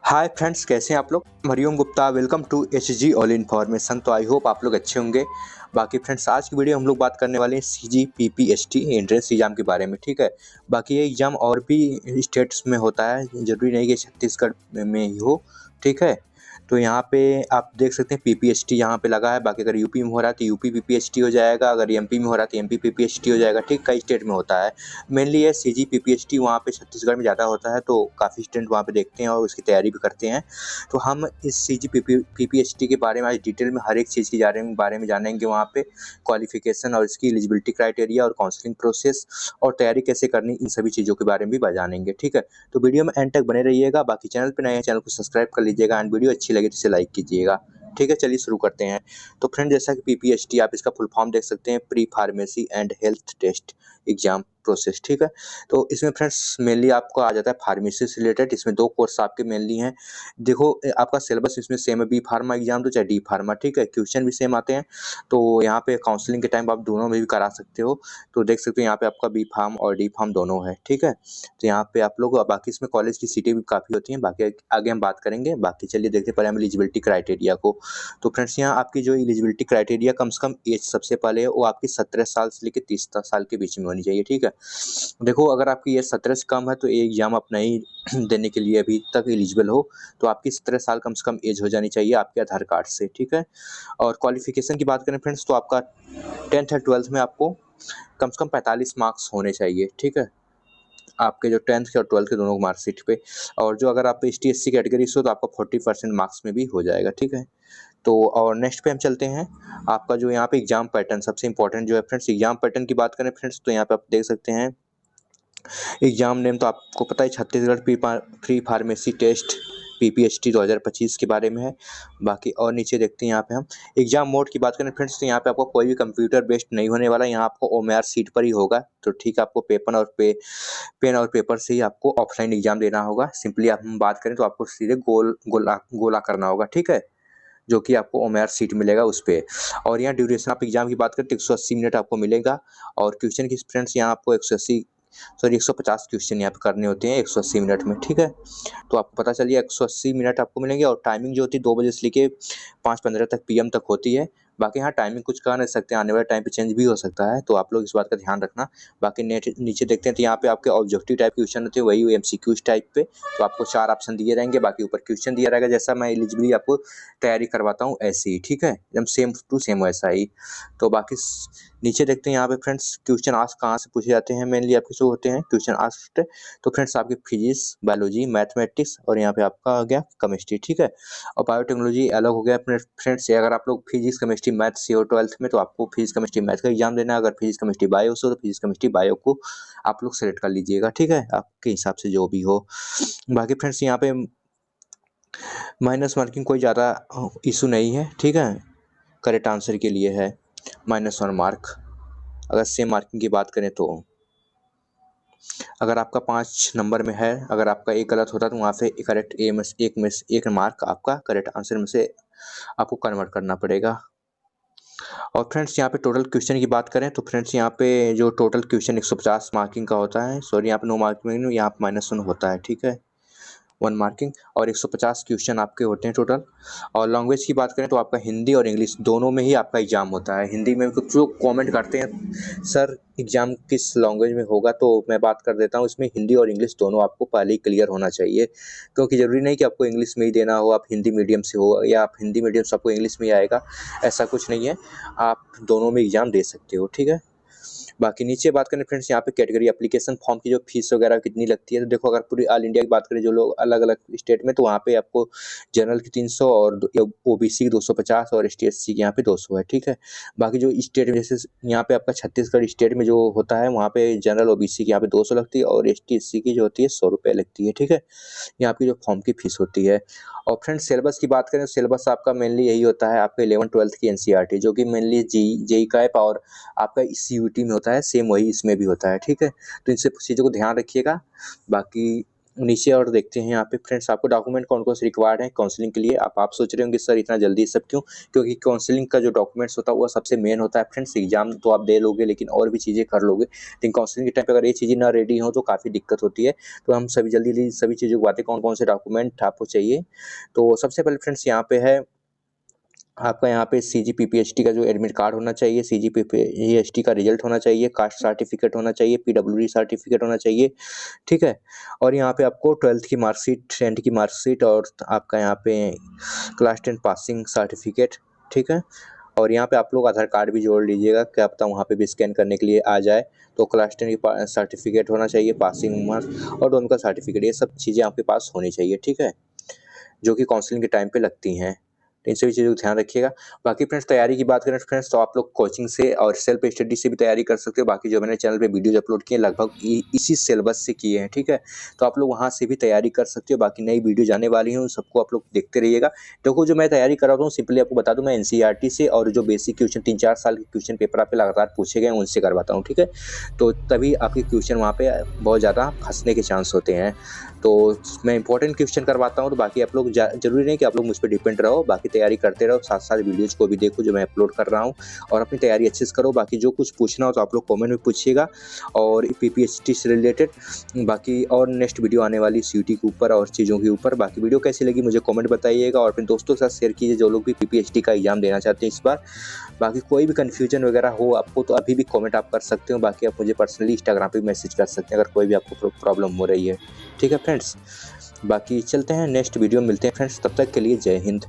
Hi friends, कैसे हैं आप लोग। Hariom Gupta, welcome to HG all information. तो आई होप आप लोग अच्छे होंगे। बाकी फ्रेंड्स, आज की वीडियो हम लोग बात करने वाले हैं CGPPST एंट्रेंस एग्जाम के बारे में। ठीक है, बाकी ये एग्जाम और भी स्टेट्स में होता है, जरूरी नहीं कि छत्तीसगढ़ में ही हो। ठीक है, तो यहाँ पे आप देख सकते हैं PPST यहाँ पे लगा है। बाकी अगर यूपी में हो रहा है तो यूपी PPST हो जाएगा, अगर MP में हो रहा है तो MP PPST हो जाएगा। ठीक, कई स्टेट में होता है। मेनली ये CGPPST वहाँ पे छत्तीसगढ़ में ज़्यादा होता है, तो काफ़ी स्टूडेंट वहाँ पे देखते हैं और उसकी तैयारी भी करते हैं। तो हम इस CGPPST के बारे में आज डिटेल में हर एक चीज़ के बारे में जानेंगे। वहाँ पे क्वालिफिकेशन और इसकी एलिजिबिलिटी क्राइटेरिया और काउंसलिंग प्रोसेस और तैयारी कैसे करनी, इन सभी चीज़ों के बारे में भी जानेंगे। ठीक है, तो वीडियो में एंड तक बने रहिएगा। बाकी चैनल पे नए हैं, चैनल को सब्सक्राइब कर लीजिएगा एंड वीडियो अच्छी लगे तो इसे लाइक कीजिएगा। ठीक है, चलिए शुरू करते हैं। तो फ्रेंड, जैसा कि PPST आप इसका फुल फॉर्म देख सकते हैं, pre pharmacy and health test exam process. ठीक है, तो इसमें फ्रेंड्स मेनली आपको आ जाता है फार्मेसी से रिलेटेड। इसमें 2 कोर्स आपके मेनली हैं। देखो, आपका सिलेबस इसमें सेम है, बी फार्मा एग्जाम तो चाहे डी फार्मा। ठीक है, क्वेश्चन भी सेम आते हैं। तो यहाँ पे काउंसलिंग के टाइम आप दोनों में भी करा सकते हो। तो देख सकते हो यहाँ पे आपका बी फार्म और डी फार्म दोनों है। ठीक है, तो यहाँ पे आप लोग, बाकी इसमें कॉलेज की सीटें भी काफ़ी होती हैं, बाकी आगे हम बात करेंगे। बाकी चलिए देखते हैं पहले हम एलिजिबिलिटी क्राइटेरिया को। तो फ्रेंड्स, यहाँ आपकी जो एलिजिबिलिटी क्राइटेरिया कम से कम एज सबसे पहले है वो आपकी 17 साल से लेकर 30 साल के बीच में होनी चाहिए। ठीक है, देखो, अगर आपकी एज 17 से कम है तो ये एग्जाम आप नहीं देने के लिए अभी तक एलिजिबल हो, तो आपकी 17 साल कम से कम एज हो जानी चाहिए आपके आधार कार्ड से। ठीक है, और क्वालिफिकेशन की बात करें फ्रेंड्स, तो आपका 10th और 12th में आपको कम से कम 45 मार्क्स होने चाहिए। ठीक है, आपके जो 10th के और 12th के दोनों मार्कशीट पे। और जो अगर आप ST/SC कैटेगरी से हो तो आपका 40% मार्क्स में भी हो जाएगा। ठीक है, तो और नेक्स्ट पे हम चलते हैं। आपका जो यहाँ पे एग्जाम पैटर्न सबसे इंपॉर्टेंट जो है फ्रेंड्स, एग्जाम पैटर्न की बात करें फ्रेंड्स, तो यहाँ पे आप देख सकते हैं एग्जाम नेम तो आपको पता है, Chhattisgarh pre pharmacy test PPST 2025 के बारे में है। बाकी और नीचे देखते हैं यहाँ पे हम एग्जाम मोड की बात करें फ्रेंड्स, तो यहाँ पे आपको कोई भी कंप्यूटर बेस्ड नहीं होने वाला, यहाँ आपको OMR सीट पर ही होगा। तो ठीक है, आपको पेन और पेपर से ही आपको ऑफलाइन एग्जाम देना होगा। सिंपली आप हम बात करें तो आपको सीधे गोला करना होगा। ठीक है, जो कि आपको OMR सीट मिलेगा उस पे। और यहाँ ड्यूरेशन आप एग्जाम की बात करें तो 180 मिनट आपको मिलेगा। और क्वेश्चन की फ्रेंड्स यहाँ आपको 150 क्वेश्चन यहाँ पे करने होते हैं 180 मिनट में। ठीक है, तो आपको पता चलिए 180 मिनट आपको मिलेंगे। और टाइमिंग जो होती है 2 बजे से लेके 5:15 तक PM तक होती है। बाकी यहाँ टाइमिंग कुछ कह नहीं सकते, आने वाले टाइम पे चेंज भी हो सकता है, तो आप लोग इस बात का ध्यान रखना। बाकी नीचे देखते हैं तो यहाँ पे आपके ऑब्जेक्टिव टाइप क्वेश्चन होते हैं, वही MCQs टाइप पे। तो आपको 4 ऑप्शन दिए रहेंगे, बाकी ऊपर क्वेश्चन दिया रहेगा, जैसा मैं एलिजिबली आपको तैयारी करवाता हूँ ऐसे ही। ठीक है, एकदम सेम टू सेम वैसा ही। तो बाकी नीचे देखते हैं यहाँ पे फ्रेंड्स, क्वेश्चन आस्क कहाँ से पूछे जाते हैं, मेनली आपके जो होते हैं क्वेश्चन आस्क्ड। तो फ्रेंड्स, आपके फिजिक्स, बायोलॉजी, मैथमेटिक्स और यहाँ पे आपका आ गया केमिस्ट्री। ठीक है, और बायोटेक्नोलॉजी अलग हो गया अपने फ्रेंड्स। अगर आप लोग फिजिक्स केमिस्ट्री मैथ से हो 12th में, तो आपको फिजिक्स केमिस्ट्री मैथ का एग्जाम देना है। अगर फिजिक्स केमिस्ट्री बायो से हो तो फिजिक्स केमिस्ट्री बायो को आप लोग सेलेक्ट कर लीजिएगा। ठीक है, आपके हिसाब से जो भी हो। बाकी फ्रेंड्स, यहाँ पे माइनस मार्किंग कोई ज़्यादा इशू नहीं है। ठीक है, करेक्ट आंसर के लिए है -1 मार्क। अगर सेम मार्किंग की बात करें तो अगर आपका 5 नंबर में है, अगर आपका एक गलत होता है तो वहाँ से करेक्ट एक मार्क आपका करेक्ट आंसर में से आपको कन्वर्ट करना पड़ेगा। और फ्रेंड्स, यहाँ पे टोटल क्वेश्चन की बात करें तो फ्रेंड्स, यहाँ पे जो टोटल क्वेश्चन 150 मार्किंग का होता है, सॉरी यहाँ पे 9 मार्किंग, यहाँ पे -1 होता है। ठीक है, 1 मार्किंग, और 150 क्वेश्चन आपके होते हैं टोटल। और लैंग्वेज की बात करें तो आपका हिंदी और इंग्लिश दोनों में ही आपका एग्जाम होता है। हिंदी में कुछ लोग कमेंट करते हैं सर एग्जाम किस लैंग्वेज में होगा, तो मैं बात कर देता हूँ, इसमें हिंदी और इंग्लिश दोनों आपको पहले ही क्लियर होना चाहिए। क्योंकि ज़रूरी नहीं कि आपको इंग्लिश में ही देना हो, आप हिंदी मीडियम से हो या आप हिंदी मीडियम से आपको इंग्लिश में ही आएगा, ऐसा कुछ नहीं है। आप दोनों में एग्जाम दे सकते हो। ठीक है, बाकी नीचे बात करें फ्रेंड्स, यहाँ पे कैटेगरी एप्लीकेशन फॉर्म की जो फीस वगैरह कितनी लगती है, तो देखो, अगर पूरी ऑल इंडिया की बात करें जो लोग अलग अलग स्टेट में, तो वहाँ पे आपको जनरल की 300 और OBC की 250 और ST/SC की यहाँ पे 200 है। ठीक है, बाकी जो स्टेट में जैसे यहाँ पे आपका छत्तीसगढ़ स्टेट में जो होता है, वहाँ पे जनरल OBC की यहाँ पे 200 लगती है और ST/SC की जो होती है 100 रुपये लगती है। ठीक है, यहाँ की जो फॉर्म की फीस होती है। और फ्रेंड्स, सिलेबस की बात करें, सिलेबस आपका मेनली यही होता है, आपका 11th-12th की NCERT, जो कि मेनली JEE कैप और आपका CUT में होता है, सेम वही इसमें भी होता है। ठीक है, तो इन सब चीज़ों को ध्यान रखिएगा। बाकी नीचे और देखते हैं यहाँ पे फ्रेंड्स आपको डॉक्यूमेंट कौन कौन से रिक्वायर्ड है काउंसलिंग के लिए। आप सोच रहे होंगे सर इतना जल्दी सब क्यों, क्योंकि काउंसलिंग का जो डॉक्यूमेंट्स होता है वो सबसे मेन होता है फ्रेंड्स। एग्जाम तो आप दे लोगे लेकिन और भी चीज़ें कर लोगे, लेकिन काउंसलिंग के टाइम पे अगर ये चीज़ें ना रेडी हो तो काफ़ी दिक्कत होती है। तो हम सभी जल्दी सभी चीज़ों को बातें कौन कौन से डॉक्यूमेंट आपको चाहिए। तो सबसे पहले फ्रेंड्स यहाँ पे है आपका यहाँ पे CGPPST का जो एडमिट कार्ड होना चाहिए, CGPPST का रिजल्ट होना चाहिए, कास्ट सर्टिफिकेट होना चाहिए, PWD सर्टिफिकेट होना चाहिए, ठीक है। और यहाँ पे आपको 12th की मार्कशीट, 10th की मार्कशीट और आपका यहाँ पे क्लास 10 पासिंग सर्टिफिकेट, ठीक है। और यहाँ पे आप लोग आधार कार्ड भी जोड़ लीजिएगा, क्या पता वहाँ पे भी स्कैन करने के लिए आ जाए। तो क्लास 10 की सर्टिफिकेट होना चाहिए, पासिंग मार्क्स और दोनों का सर्टिफिकेट, ये सब चीज़ें आपके पास होनी चाहिए, ठीक है, जो कि काउंसलिंग के टाइम पे लगती हैं। इन सभी चीज़ों का ध्यान रखिएगा। बाकी फ्रेंड्स तैयारी की बात करें फ्रेंड्स तो आप लोग कोचिंग से और सेल्फ स्टडी से भी तैयारी कर सकते हो। बाकी जो मैंने चैनल पे वीडियोज अपलोड किए लगभग इसी सिलेबस से किए हैं, ठीक है। तो आप लोग वहाँ से भी तैयारी कर सकते हो। बाकी नई वीडियो जाने वाली हैं उन सबको आप लोग देखते रहिएगा। देखो जो मैं तैयारी कराता हूँ सिंपली आपको बता दूँ, मैं NCERT से और जो बेसिक क्वेश्चन 3-4 साल के क्वेश्चन पेपर आप पे लगातार पूछे गए उनसे करवाता हूँ, ठीक है। तो तभी आपके क्वेश्चन वहाँ पे बहुत ज़्यादा फंसने के चांस होते हैं। तो मैं इंपॉर्टेंट क्वेश्चन करवाता हूँ। तो बाकी आप लोग जरूरी नहीं कि आप लोग मुझ पर डिपेंड रहो, बाकी तैयारी करते रहो, साथ साथ वीडियोज़ को भी देखो जो मैं अपलोड कर रहा हूँ और अपनी तैयारी अच्छे से करो। बाकी जो कुछ पूछना हो तो आप लोग कमेंट में पूछिएगा और PPST से रिलेटेड बाकी और नेक्स्ट वीडियो आने वाली CUT के ऊपर और चीज़ों के ऊपर। बाकी वीडियो कैसी लगी मुझे कमेंट बताइएगा और अपने दोस्तों के साथ शेयर कीजिए जो लोग भी PPST का एग्जाम देना चाहते हैं इस बार। बाकी कोई भी कन्फ्यूजन वगैरह हो आपको तो अभी भी कमेंट आप कर सकते हो। बाकी आप मुझे पर्सनली इंस्टाग्राम पे मैसेज कर सकते हैं अगर कोई भी आपको प्रॉब्लम हो रही है, ठीक है फ्रेंड्स। बाकी चलते हैं नेक्स्ट वीडियो मिलते हैं फ्रेंड्स, तब तक के लिए जय हिंद।